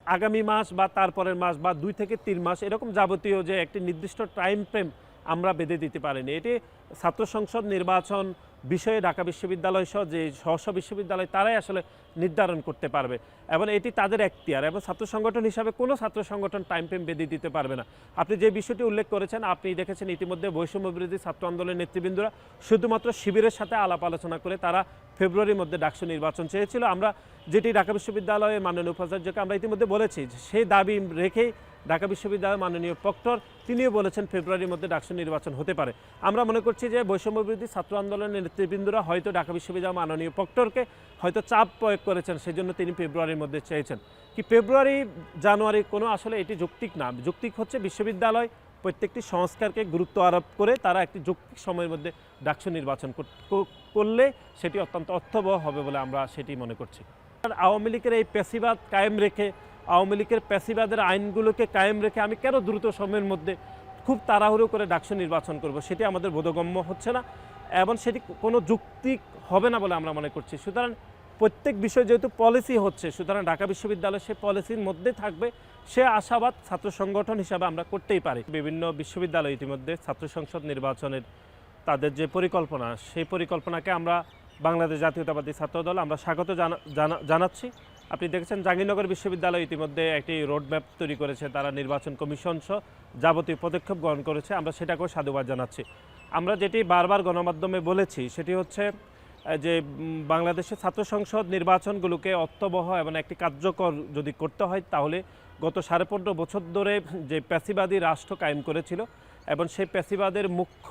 আগামী মাস বা তারপরের মাস বা ২ থেকে ৩ মাস এরকম যাবতীয় যে একটি নির্দিষ্ট টাইম ফ্রেম আমরা বেঁধে দিতে পারিনি। এটি ছাত্র সংসদ নির্বাচন বিষয়ে ঢাকা বিশ্ববিদ্যালয় সহ যে স্ব বিশ্ববিদ্যালয় তারাই আসলে নির্ধারণ করতে পারবে এবং এটি তাদের এখতিয়ার এবং ছাত্র সংগঠন হিসাবে কোনো ছাত্র সংগঠন টাইম ফ্রেম বেঁধে দিতে পারবে না। আপনি যে বিষয়টি উল্লেখ করেছেন, আপনি দেখেছেন ইতিমধ্যে বৈষম্য বিরোধী ছাত্র আন্দোলনের নেতৃবৃন্দরা শুধুমাত্র শিবিরের সাথে আলাপ আলোচনা করে তারা ফেব্রুয়ারির মধ্যে ডাকসু নির্বাচন চেয়েছিল। আমরা যেটি ঢাকা বিশ্ববিদ্যালয়ের মাননীয় উপাচার্যকে আমরা ইতিমধ্যে বলেছি, সেই দাবি রেখেই ঢাকা বিশ্ববিদ্যালয়ের মাননীয় প্রক্টর তিনিও বলেছেন ফেব্রুয়ারির মধ্যে ডাকসু নির্বাচন হতে পারে। আমরা মনে করছি যে বৈষম্য বিরোধী ছাত্র আন্দোলনের নেতৃবৃন্দরা হয়তো ঢাকা বিশ্ববিদ্যালয়ের মাননীয় প্রক্টরকে হয়তো চাপ প্রয়োগ করেছেন, সেজন্য তিনি ফেব্রুয়ারির মধ্যে চেয়েছেন। কি ফেব্রুয়ারি জানুয়ারি কোনো আসলে এটি যৌক্তিক না। যৌক্তিক হচ্ছে বিশ্ববিদ্যালয় প্রত্যেকটি সংস্কারকে গুরুত্ব আরোপ করে তারা একটি যৌক্তিক সময়ের মধ্যে ডাকসু নির্বাচন করলে সেটি অত্যন্ত অর্থবহ হবে বলে আমরা সেটি মনে করছি। আওয়ামী লীগের এই পেশিবাদ কায়েম রেখে, আওয়ামী লীগের পেশিবাদের আইনগুলোকে কায়েম রেখে আমি কেন দ্রুত সময়ের মধ্যে খুব তাড়াহুড়ো করে ডাকসু নির্বাচন করব, সেটি আমাদের বোধগম্য হচ্ছে না এবং সেটি কোনো যৌক্তিক হবে না বলে আমরা মনে করছি। সুতরাং প্রত্যেক বিষয় যেহেতু পলিসি হচ্ছে, সুতরাং ঢাকা বিশ্ববিদ্যালয় সে পলিসির মধ্যে থাকবে, সে আশাবাদ ছাত্র সংগঠন হিসাবে আমরা করতেই পারি। বিভিন্ন বিশ্ববিদ্যালয় ইতিমধ্যে ছাত্র সংসদ নির্বাচনের তাদের যে পরিকল্পনা, সেই পরিকল্পনাকে আমরা বাংলাদেশ জাতীয়তাবাদী ছাত্রদল আমরা স্বাগত জানাচ্ছি। আপনি দেখেছেন জাহাঙ্গীরনগর বিশ্ববিদ্যালয় ইতিমধ্যে একটি রোডম্যাপ তৈরি করেছে, তারা নির্বাচন কমিশন সহ যাবতীয় পদক্ষেপ গ্রহণ করেছে, আমরা সেটাকেও সাধুবাদ জানাচ্ছি। আমরা যেটি বারবার গণমাধ্যমে বলেছি সেটি হচ্ছে যে বাংলাদেশের ছাত্র সংসদ নির্বাচনগুলোকে অর্থবহ এবং একটি কার্যকর যদি করতে হয় তাহলে গত 15.5 বছর ধরে যে প্যাসিবাদী রাষ্ট্র কায়েম করেছিল এবং সেই প্যাসিবাদের মুখ্য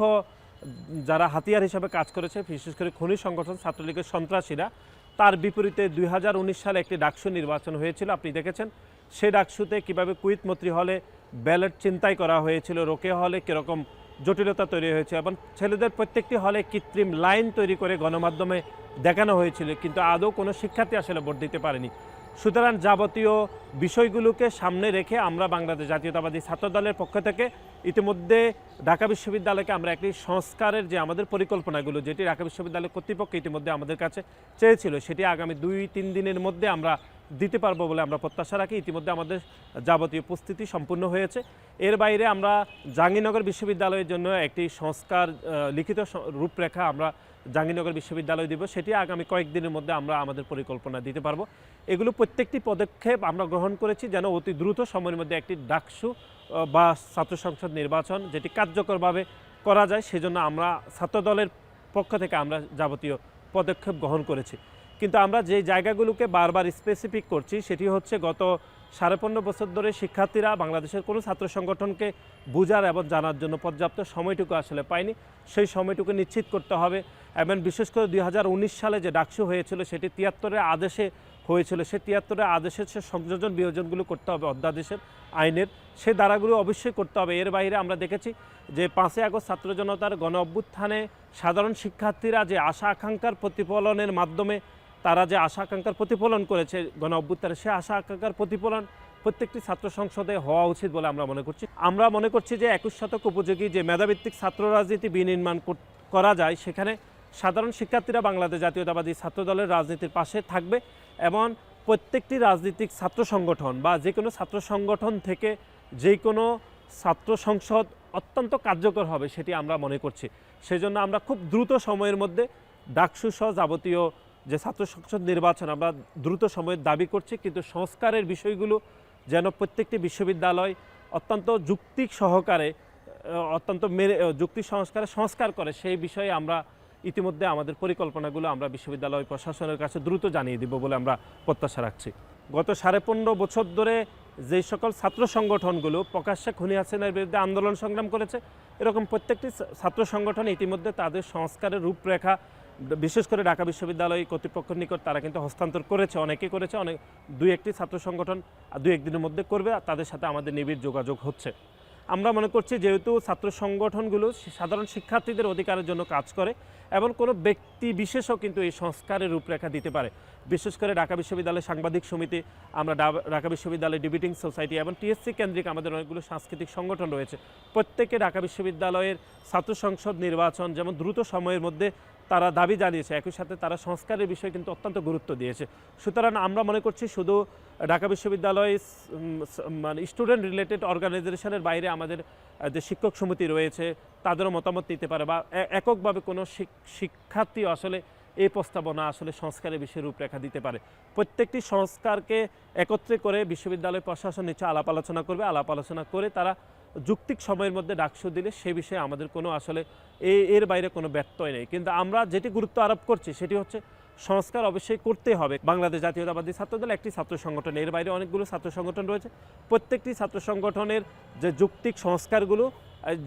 যারা হাতিয়ার হিসাবে কাজ করেছে, বিশেষ করে খনি সংগঠন ছাত্রলীগের সন্ত্রাসীরা, তার বিপরীতে 2019 সালে একটি ডাকসু নির্বাচন হয়েছিল। আপনি দেখেছেন সেই ডাকসুতে কীভাবে কুইত মন্ত্রী হলে ব্যালট ছিনতাই করা হয়েছিল, রোকেয়া হলে কীরকম জটিলতা তৈরি হয়েছে এবং ছেলেদের প্রত্যেকটি হলে কৃত্রিম লাইন তৈরি করে গণমাধ্যমে দেখানো হয়েছিল, কিন্তু আদৌ কোনো শিক্ষার্থী আসলে ভোট দিতে পারেনি। সুতরাং যাবতীয় বিষয়গুলোকে সামনে রেখে আমরা বাংলাদেশ জাতীয়তাবাদী ছাত্রদলের পক্ষ থেকে ইতিমধ্যে ঢাকা বিশ্ববিদ্যালয়কে আমরা একটি সংস্কারের যে আমাদের পরিকল্পনাগুলো, যেটি ঢাকা বিশ্ববিদ্যালয় কর্তৃপক্ষ ইতিমধ্যে আমাদের কাছে চেয়েছিল, সেটি আগামী 2-3 দিনের মধ্যে আমরা দিতে পারবো বলে আমরা প্রত্যাশা রাখি। ইতিমধ্যে আমাদের যাবতীয় প্রস্তুতি সম্পূর্ণ হয়েছে। এর বাইরে আমরা জাহাঙ্গীরনগর বিশ্ববিদ্যালয়ের জন্য একটি সংস্কার লিখিত রূপরেখা আমরা জাহাঙ্গীরনগর বিশ্ববিদ্যালয় দিব, সেটি আগামী কয়েকদিনের মধ্যে আমরা আমাদের পরিকল্পনা দিতে পারবো। এগুলো প্রত্যেকটি পদক্ষেপ আমরা গ্রহণ করেছি যেন অতি দ্রুত সময়ের মধ্যে একটি ডাকসু বা ছাত্র সংসদ নির্বাচন যেটি কার্যকরভাবে করা যায়, সেজন্য আমরা ছাত্রদলের পক্ষ থেকে আমরা যাবতীয় পদক্ষেপ গ্রহণ করেছি। কিন্তু আমরা যে জায়গাগুলোকে বারবার স্পেসিফিক করছি সেটি হচ্ছে গত 15.5 বছর ধরে শিক্ষার্থীরা বাংলাদেশের কোনো ছাত্র সংগঠনকে বোঝার এবং জানার জন্য পর্যাপ্ত সময়টুকু আসলে পায়নি। সেই সময়টুকু নিশ্চিত করতে হবে এবং বিশেষ করে 2019 সালে যে ডাকসু হয়েছিল সেটি 73-এর আদেশে হয়েছিল, সেই 73-এর আদেশের সে সংযোজন বিয়োজনগুলো করতে হবে অধ্যাদেশের আইনের, সে ধারাগুলো অবশ্যই করতে হবে। এর বাইরে আমরা দেখেছি যে 5ই আগস্ট ছাত্র জনতার গণ অভ্যুত্থানে সাধারণ শিক্ষার্থীরা যে আশা আকাঙ্ক্ষার প্রতিফলনের মাধ্যমে তারা যে আশা আকাঙ্ক্ষার প্রতিফলন করেছে গণ অভ্যুত্থানে, সে আশা আকাঙ্ক্ষার প্রতিফলন প্রত্যেকটি ছাত্র সংসদে হওয়া উচিত বলে আমরা মনে করছি। আমরা মনে করছি যে 21 শতক উপযোগী যে মেধাভিত্তিক ছাত্র রাজনীতি বিনির্মাণ করা যায়, সেখানে সাধারণ শিক্ষার্থীরা বাংলাদেশ জাতীয়তাবাদী ছাত্রদলের রাজনীতির পাশে থাকবে এবং প্রত্যেকটি রাজনৈতিক ছাত্র সংগঠন বা যে কোনো ছাত্র সংগঠন থেকে যে কোনো ছাত্র সংসদ অত্যন্ত কার্যকর হবে সেটি আমরা মনে করছি। সেজন্য আমরা খুব দ্রুত সময়ের মধ্যে ডাকসু সহ যাবতীয় যে ছাত্র সংসদ নির্বাচন আমরা দ্রুত সময়ের দাবি করছি, কিন্তু সংস্কারের বিষয়গুলো যেন প্রত্যেকটি বিশ্ববিদ্যালয় অত্যন্ত যুক্তি সহকারে যুক্তি সংস্কার করে, সেই বিষয়ে আমরা ইতিমধ্যে আমাদের পরিকল্পনাগুলো আমরা বিশ্ববিদ্যালয় প্রশাসনের কাছে দ্রুত জানিয়ে দিব বলে আমরা প্রত্যাশা রাখছি। গত 15.5 বছর ধরে যে সকল ছাত্র সংগঠনগুলো প্রকাশ্যে খুনি হাসিনার বিরুদ্ধে আন্দোলন সংগ্রাম করেছে, এরকম প্রত্যেকটি ছাত্র সংগঠন ইতিমধ্যে তাদের সংস্কারের রূপরেখা বিশেষ করে ঢাকা বিশ্ববিদ্যালয় কর্তৃপক্ষের নিকট তারা কিন্তু হস্তান্তর করেছে, অনেকে করেছে, অনেক 2-1টি ছাত্র সংগঠন 2-1 দিনের মধ্যে করবে, তাদের সাথে আমাদের নিবিড় যোগাযোগ হচ্ছে। আমরা মনে করছি যেহেতু ছাত্র সংগঠনগুলো সাধারণ শিক্ষার্থীদের অধিকারের জন্য কাজ করে এবং কোনো ব্যক্তি বিশেষও কিন্তু এই সংস্কারের রূপরেখা দিতে পারে। বিশেষ করে ঢাকা বিশ্ববিদ্যালয় সাংবাদিক সমিতি, আমরা ঢাকা বিশ্ববিদ্যালয় ডিবেটিং সোসাইটি এবং টিএসসি কেন্দ্রিক আমাদের অনেকগুলো সাংস্কৃতিক সংগঠন রয়েছে, প্রত্যেকে ঢাকা বিশ্ববিদ্যালয়ের ছাত্র সংসদ নির্বাচন যেমন দ্রুত সময়ের মধ্যে তারা দাবি জানিয়েছে, একই সাথে তারা সংস্কারের বিষয়ে কিন্তু অত্যন্ত গুরুত্ব দিয়েছে। সুতরাং আমরা মনে করছি শুধু ঢাকা বিশ্ববিদ্যালয় মানে স্টুডেন্ট রিলেটেড অর্গানাইজেশনের বাইরে আমাদের যে শিক্ষক সমিতি রয়েছে তাদেরও মতামত দিতে পারে, বা এককভাবে কোনো শিক্ষার্থী আসলে এই প্রস্তাবনা আসলে সংস্কারের বিষয়ে রূপরেখা দিতে পারে। প্রত্যেকটি সংস্কারকে একত্রে করে বিশ্ববিদ্যালয় প্রশাসন নিচে আলাপ আলোচনা করবে, আলাপ আলোচনা করে তারা যৌক্তিক সময়ের মধ্যে ডাকসু দিলে সে বিষয়ে আমাদের কোনো আসলে এর বাইরে কোনো ব্যত্যয় নেই। কিন্তু আমরা যেটি গুরুত্ব আরোপ করছি সেটি হচ্ছে সংস্কার অবশ্যই করতে হবে। বাংলাদেশ জাতীয়তাবাদী ছাত্রদল একটি ছাত্র সংগঠন, এর বাইরে অনেকগুলো ছাত্র সংগঠন রয়েছে। প্রত্যেকটি ছাত্র সংগঠনের যে যৌক্তিক সংস্কারগুলো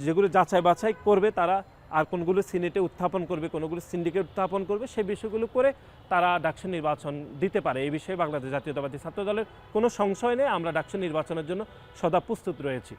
যেগুলো যাচাই বাছাই করবে তারা, আর কোনগুলো সিনেটে উত্থাপন করবে, কোনগুলো সিন্ডিকেট উত্থাপন করবে, সেই বিষয়গুলো করে তারা ডাকসু নির্বাচন দিতে পারে। এই বিষয়ে বাংলাদেশ জাতীয়তাবাদী ছাত্রদলের কোনো সংশয় নেই, আমরা ডাকসু নির্বাচনের জন্য সদা প্রস্তুত রয়েছি।